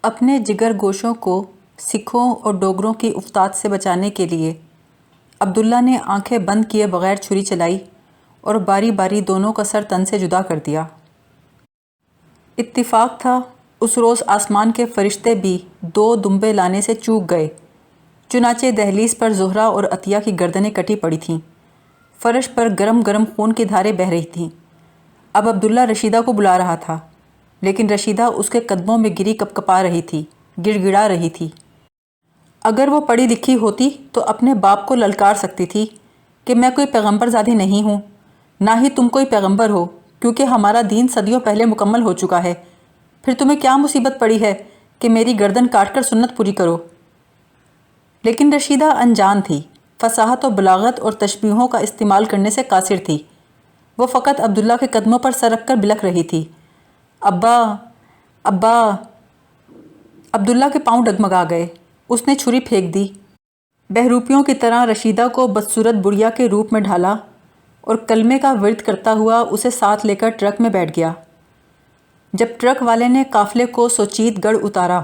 اپنے جگر گوشوں کو سکھوں اور ڈوگروں کی افتاد سے بچانے کے لیے عبداللہ نے آنکھیں بند کیے بغیر چھری چلائی اور باری باری دونوں کا سر تن سے جدا کر دیا۔ اتفاق تھا اس روز آسمان کے فرشتے بھی 2 دمبے لانے سے چوک گئے، چنانچہ دہلیز پر زہرہ اور عطیہ کی گردنیں کٹی پڑی تھیں، فرش پر گرم گرم خون کی دھاریں بہہ رہی تھیں۔ اب عبداللہ رشیدہ کو بلا رہا تھا، لیکن رشیدہ اس کے قدموں میں گری کپکپا رہی تھی، گڑ گڑا رہی تھی۔ اگر وہ پڑھی لکھی ہوتی تو اپنے باپ کو للکار سکتی تھی کہ میں کوئی پیغمبر زادی نہیں ہوں، نہ ہی تم کوئی پیغمبر ہو، کیونکہ ہمارا دین صدیوں پہلے مکمل ہو چکا ہے، پھر تمہیں کیا مصیبت پڑی ہے کہ میری گردن کاٹ کر سنت پوری کرو۔ لیکن رشیدہ انجان تھی، فصاحت و بلاغت اور تشبیہوں کا استعمال کرنے سے قاصر تھی۔ وہ فقط عبداللہ کے قدموں پر سر رکھ کر بلک رہی تھی، ابا ابا۔ عبداللہ کے پاؤں ڈگمگا گئے، اس نے چھری پھینک دی، بہروپیوں کی طرح رشیدہ کو بدصورت بڑھیا کے روپ میں ڈھالا اور کلمے کا ورد کرتا ہوا اسے ساتھ لے کر ٹرک میں بیٹھ گیا۔ جب ٹرک والے نے قافلے کو سوچیت گڑھ اتارا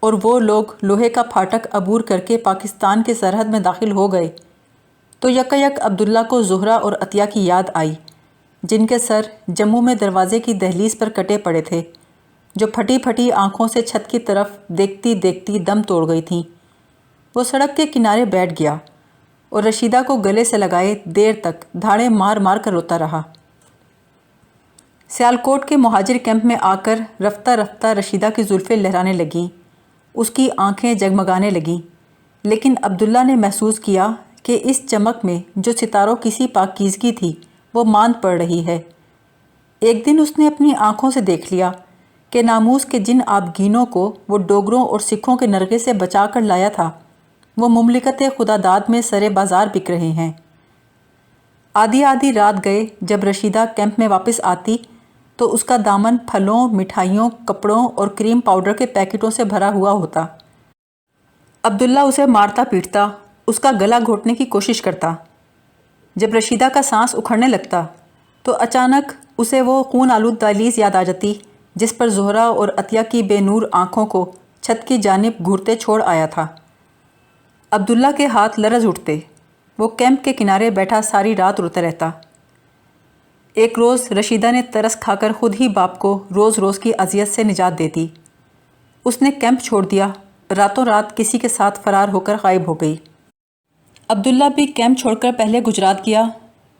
اور وہ لوگ لوہے کا پھاٹک عبور کر کے پاکستان کی سرحد میں داخل ہو گئے تو یکایک عبداللہ کو زہرہ اور عطیہ کی یاد آئی، جن کے سر جموں میں دروازے کی دہلیز پر کٹے پڑے تھے، جو پھٹی پھٹی آنکھوں سے چھت کی طرف دیکھتی دیکھتی دم توڑ گئی تھیں۔ وہ سڑک کے کنارے بیٹھ گیا اور رشیدہ کو گلے سے لگائے دیر تک دھاڑے مار مار کر روتا رہا۔ سیالکوٹ کے مہاجر کیمپ میں آ کر رفتہ رفتہ رشیدہ کی زلفیں لہرانے لگیں، اس کی آنکھیں جگمگانے لگیں، لیکن عبداللہ نے محسوس کیا کہ اس چمک میں جو ستاروں کی سی پاکیزگی تھی وہ ماند پڑ رہی ہے۔ ایک دن اس نے اپنی آنکھوں سے دیکھ لیا کہ ناموس کے جن آبگینوں کو وہ ڈوگروں اور سکھوں کے نرغے سے بچا کر لایا تھا، وہ مملکت خدا داد میں سرے بازار بک رہے ہیں۔ آدھی آدھی رات گئے جب رشیدہ کیمپ میں واپس آتی تو اس کا دامن پھلوں، مٹھائیوں، کپڑوں اور کریم پاؤڈر کے پیکٹوں سے بھرا ہوا ہوتا۔ عبداللہ اسے مارتا پیٹتا، اس کا گلا گھونٹنے کی کوشش کرتا۔ جب رشیدہ کا سانس اکھڑنے لگتا تو اچانک اسے وہ خون آلود دہلیز یاد آ جاتی جس پر زہرہ اور عطیہ کی بے نور آنکھوں کو چھت کی جانب گھورتے چھوڑ آیا تھا۔ عبداللہ کے ہاتھ لرز اٹھتے، وہ کیمپ کے کنارے بیٹھا ساری رات روتا رہتا۔ ایک روز رشیدہ نے ترس کھا کر خود ہی باپ کو روز روز کی اذیت سے نجات دے دی۔ اس نے کیمپ چھوڑ دیا، راتوں رات کسی کے ساتھ فرار ہو کر غائب ہو گئی۔ عبداللہ بھی کیمپ چھوڑ کر پہلے گجرات گیا،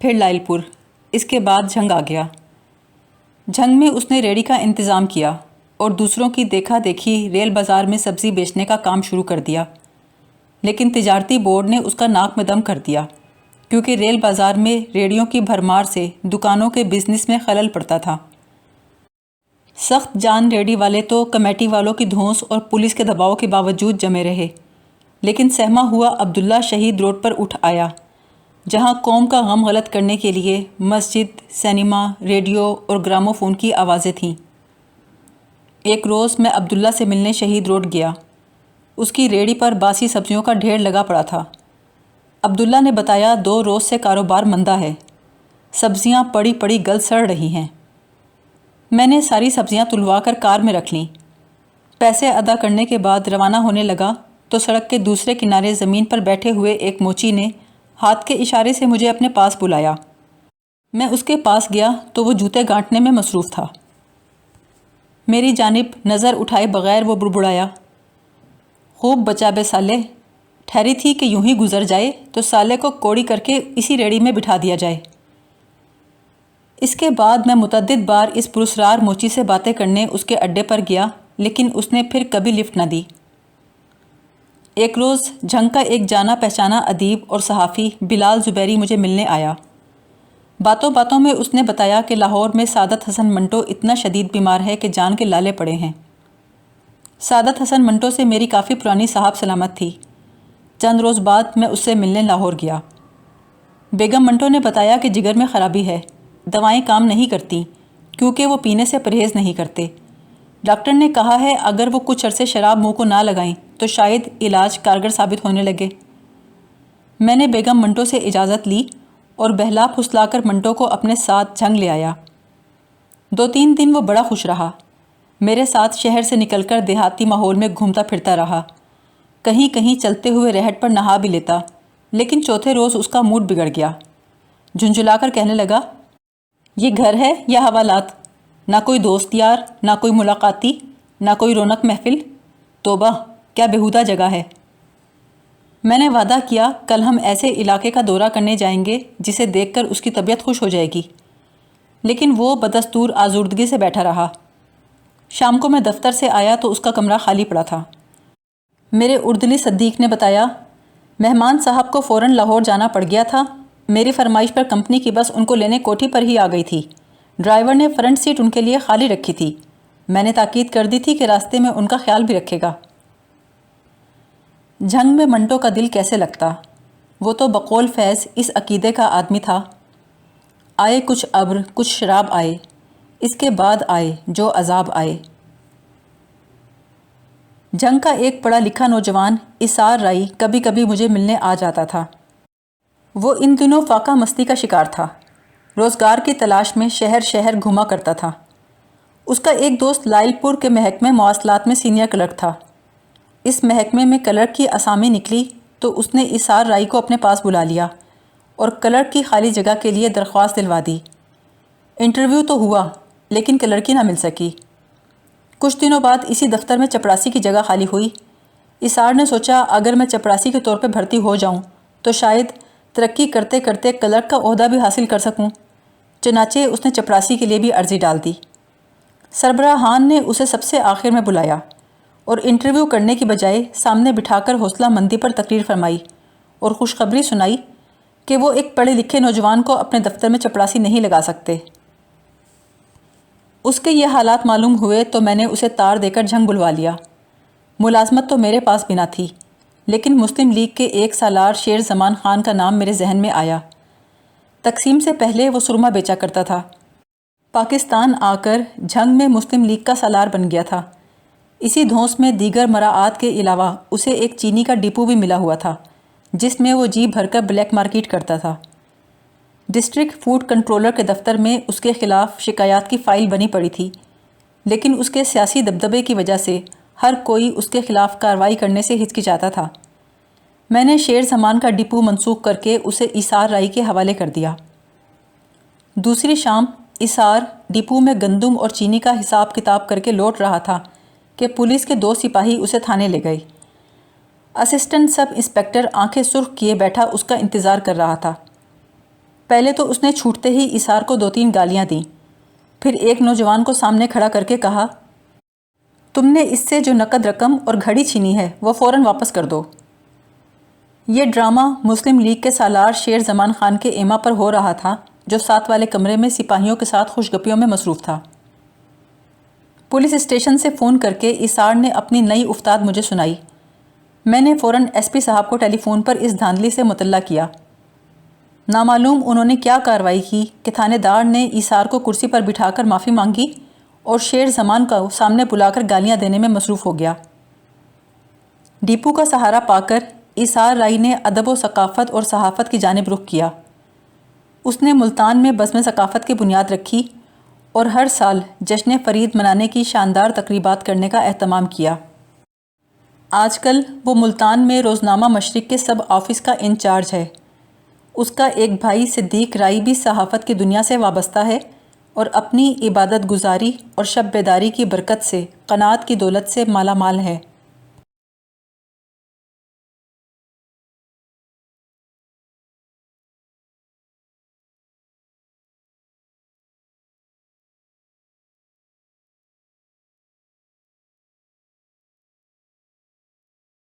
پھر لائل پور، اس کے بعد جھنگ آ گیا۔ جھنگ میں اس نے ریڑھی کا انتظام کیا اور دوسروں کی دیکھا دیکھی ریل بازار میں سبزی بیچنے کا کام شروع کر دیا، لیکن تجارتی بورڈ نے اس کا ناک میں دم کر دیا، کیونکہ ریل بازار میں ریڑھیوں کی بھرمار سے دکانوں کے بزنس میں خلل پڑتا تھا۔ سخت جان ریڑھی والے تو کمیٹی والوں کی دھونس اور پولیس کے دباؤ کے باوجود جمے رہے، لیکن سہما ہوا عبداللہ شہید روڈ پر اٹھ آیا، جہاں قوم کا غم غلط کرنے کے لیے مسجد، سینما، ریڈیو اور گراموفون کی آوازیں تھیں۔ ایک روز میں عبداللہ سے ملنے شہید روڈ گیا، اس کی ریڑھی پر باسی سبزیوں کا ڈھیر لگا پڑا تھا۔ عبداللہ نے بتایا 2 روز سے کاروبار مندہ ہے، سبزیاں پڑی پڑی گل سڑ رہی ہیں۔ میں نے ساری سبزیاں تلوا کر کار میں رکھ لیں۔ پیسے ادا کرنے کے بعد روانہ ہونے لگا تو سڑک کے دوسرے کنارے زمین پر بیٹھے ہوئے ایک موچی نے ہاتھ کے اشارے سے مجھے اپنے پاس بلایا۔ میں اس کے پاس گیا تو وہ جوتے گانٹنے میں مصروف تھا۔ میری جانب نظر اٹھائے بغیر وہ بڑبڑایا، خوب بچا بے سالے، ٹھہری تھی کہ یوں ہی گزر جائے تو سالے کو کوڑی کر کے اسی ریڑھی میں بٹھا دیا جائے۔ اس کے بعد میں متعدد بار اس پراسرار موچی سے باتیں کرنے اس کے اڈے پر گیا، لیکن اس نے پھر کبھی لفٹ نہ دی۔ ایک روز جھنگ کا ایک جانا پہچانا ادیب اور صحافی بلال زبیری مجھے ملنے آیا۔ باتوں باتوں میں اس نے بتایا کہ لاہور میں سعادت حسن منٹو اتنا شدید بیمار ہے کہ جان کے لالے پڑے ہیں۔ سعادت حسن منٹو سے میری کافی پرانی صاحب سلامت تھی۔ چند روز بعد میں اس سے ملنے لاہور گیا۔ بیگم منٹو نے بتایا کہ جگر میں خرابی ہے، دوائیں کام نہیں کرتی کیونکہ وہ پینے سے پرہیز نہیں کرتے۔ ڈاکٹر نے کہا ہے اگر وہ کچھ عرصے شراب منہ کو نہ لگائیں تو شاید علاج کارگر ثابت ہونے لگے۔ میں نے بیگم منٹو سے اجازت لی اور بہلا پھسلا کر منٹو کو اپنے ساتھ جھنگ لے آیا۔ 2-3 دن وہ بڑا خوش رہا۔ میرے ساتھ شہر سے نکل کر دیہاتی ماحول میں گھومتا پھرتا رہا، کہیں کہیں چلتے ہوئے رہٹ پر نہا بھی لیتا، لیکن چوتھے روز اس کا موڈ بگڑ گیا۔ جھنجھلا کر کہنے لگا، یہ گھر ہے یا حوالات؟ نہ کوئی دوست یار، نہ کوئی ملاقاتی، نہ کوئی رونق محفل۔ توبہ، کیا بیہودہ جگہ ہے۔ میں نے وعدہ کیا کل ہم ایسے علاقے کا دورہ کرنے جائیں گے جسے دیکھ کر اس کی طبیعت خوش ہو جائے گی، لیکن وہ بدستور آزردگی سے بیٹھا رہا۔ شام کو میں دفتر سے آیا تو اس کا کمرہ خالی پڑا تھا۔ میرے اردلی صدیق نے بتایا، مہمان صاحب کو فوراً لاہور جانا پڑ گیا تھا، میری فرمائش پر کمپنی کی بس ان کو لینے کوٹھی پر ہی آ گئی تھی۔ ڈرائیور نے فرنٹ سیٹ ان کے لیے خالی رکھی تھی، میں نے تاکید کر دی تھی کہ راستے میں ان کا خیال بھی رکھے گا۔ جھنگ میں منٹو کا دل کیسے لگتا، وہ تو بقول فیض اس عقیدے کا آدمی تھا۔ آئے کچھ ابر، کچھ شراب آئے، اس کے بعد آئے جو عذاب آئے۔ جھنگ کا ایک پڑھا لکھا نوجوان اسار رائی کبھی کبھی مجھے ملنے آ جاتا تھا۔ وہ ان دنوں فاقہ مستی کا شکار تھا، روزگار کی تلاش میں شہر شہر گھوما کرتا تھا۔ اس کا ایک دوست لائل پور کے محکمہ مواصلات میں سینئر کلرک تھا۔ اس محکمے میں کلرک کی اسامی نکلی تو اس نے اسار رائی کو اپنے پاس بلا لیا اور کلرک کی خالی جگہ کے لیے درخواست دلوا دی۔ انٹرویو تو ہوا لیکن کلرکی نہ مل سکی۔ کچھ دنوں بعد اسی دفتر میں چپڑاسی کی جگہ خالی ہوئی۔ اسار نے سوچا اگر میں چپڑاسی کے طور پہ بھرتی ہو جاؤں تو شاید ترقی کرتے کرتے کلرک کا عہدہ بھی حاصل کر سکوں۔ چنانچہ اس نے چپڑاسی کے لیے بھی عرضی ڈال دی۔ سربراہان نے اسے سب سے آخر میں بلایا اور انٹرویو کرنے کی بجائے سامنے بٹھا کر حوصلہ مندی پر تقریر فرمائی اور خوشخبری سنائی کہ وہ ایک پڑھے لکھے نوجوان کو اپنے دفتر میں چپڑاسی نہیں لگا سکتے۔ اس کے یہ حالات معلوم ہوئے تو میں نے اسے تار دے کر جھنگ بلوا لیا۔ ملازمت تو میرے پاس بھی نہ تھی، لیکن مسلم لیگ کے ایک سالار شیر زمان خان کا نام میرے ذہن میں آیا۔ تقسیم سے پہلے وہ سرما بیچا کرتا تھا، پاکستان آ کر جھنگ میں مسلم لیگ کا سالار بن گیا تھا۔ اسی دھونس میں دیگر مراعات کے علاوہ اسے ایک چینی کا ڈپو بھی ملا ہوا تھا جس میں وہ جی بھر کر بلیک مارکیٹ کرتا تھا۔ ڈسٹرکٹ فوڈ کنٹرولر کے دفتر میں اس کے خلاف شکایات کی فائل بنی پڑی تھی، لیکن اس کے سیاسی دبدبے کی وجہ سے ہر کوئی اس کے خلاف کارروائی کرنے سے ہچکچاتا تھا۔ میں نے شیر زمان کا ڈپو منسوخ کر کے اسے اسار رائی کے حوالے کر دیا۔ دوسری شام اسار ڈپو میں گندم اور چینی کا حساب کتاب کر کے لوٹ رہا تھا کہ پولیس کے 2 سپاہی اسے تھانے لے گئے۔ اسسٹنٹ سب انسپکٹر آنکھیں سرخ کیے بیٹھا اس کا انتظار کر رہا تھا۔ پہلے تو اس نے چھوٹتے ہی اسار کو 2-3 گالیاں دیں، پھر ایک نوجوان کو سامنے کھڑا کر کے کہا، تم نے اس سے جو نقد رقم اور گھڑی چھینی ہے وہ فوراً واپس کر دو۔ یہ ڈرامہ مسلم لیگ کے سالار شیر زمان خان کے ایما پر ہو رہا تھا جو ساتھ والے کمرے میں سپاہیوں کے ساتھ خوشگپیوں میں مصروف تھا۔ پولیس اسٹیشن سے فون کر کے اسار نے اپنی نئی افتاد مجھے سنائی۔ میں نے فوراً ایس پی صاحب کو ٹیلی فون پر اس دھاندلی سے مطلع کیا۔ نامعلوم انہوں نے کیا کارروائی کی کہ تھانے دار نے اسار کو کرسی پر بٹھا کر معافی مانگی اور شیر زمان کو سامنے بلا کر گالیاں دینے میں مصروف ہو گیا۔ ڈپو کا سہارا پا کر اسار رائی نے ادب و ثقافت اور صحافت کی جانب رخ کیا۔ اس نے ملتان میں بزم ثقافت کی بنیاد رکھی اور ہر سال جشن فرید منانے کی شاندار تقریبات کرنے کا اہتمام کیا۔ آج کل وہ ملتان میں روزنامہ مشرق کے سب آفس کا انچارج ہے۔ اس کا ایک بھائی صدیق رائی بھی صحافت کی دنیا سے وابستہ ہے اور اپنی عبادت گزاری اور شب بیداری کی برکت سے قناعت کی دولت سے مالا مال ہے۔